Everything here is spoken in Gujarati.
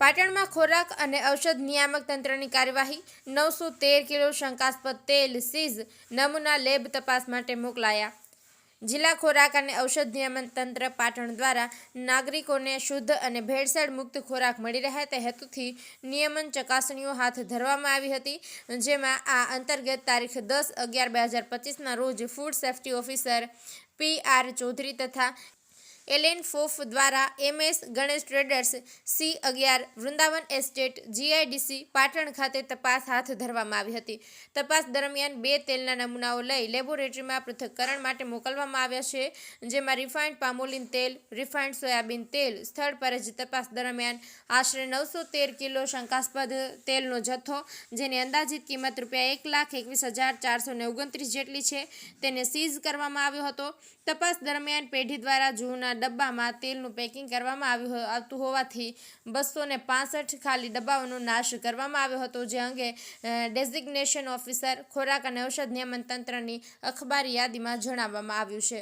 પાટણમાં ખોરાક અને ઔષધ નિયામક તંત્રની કાર્યવાહી 913 કિલો શંકાસ્પદ તેલ સીઝ નમૂના લેબ તપાસ માટે મોકલાયા। જિલ્લા ખોરાક અને ઔષધ નિયામક તંત્ર પાટણ દ્વારા નાગરિકોને શુદ્ધ અને ભેળસેળ મુક્ત ખોરાક મળી રહે તે હેતુથી નિયમન ચકાસણીઓ હાથ ધરવામાં આવી હતી, જેમાં આ અંતર્ગત તારીખ 10/11/2025ના રોજ food safety officer PR Chaudhary તથા એલેન ફોફ દ્વારા MS Ganesh traders C11 Vrindavan estate GIDC Patan ખાતે તપાસ હાથ ધરવામાં આવી હતી। તપાસ દરમિયાન 2 તેલના નમૂનાઓ લઈ લેબોરેટરીમાં પૃથ્થકરણ માટે મોકલવામાં આવ્યા છે, જેમાં રિફાઇન્ડ પામોલિન તેલ, રિફાઇન્ડ સોયાબીન તેલ સ્થળ પર જ તપાસ દરમિયાન આશરે 913 કિલો શંકાસ્પદ તેલનો જથ્થો, જેની અંદાજિત કિંમત ₹1,21,429 જેટલી છે, તેને સીઝ કરવામાં આવ્યો હતો। તપાસ દરમિયાન પેઢી દ્વારા જૂના ડબ્બામાં તેલનું પેકિંગ કરવામાં આવતું હોવાથી 265 ખાલી ડબ્બાઓનો નાશ કરવામાં આવ્યો હતો, જે અંગે ડેઝિગ્નેશન ઓફિસર ખોરાક અને ઔષધ નિયમન તંત્રની અખબારી યાદીમાં જણાવવામાં આવ્યું છે।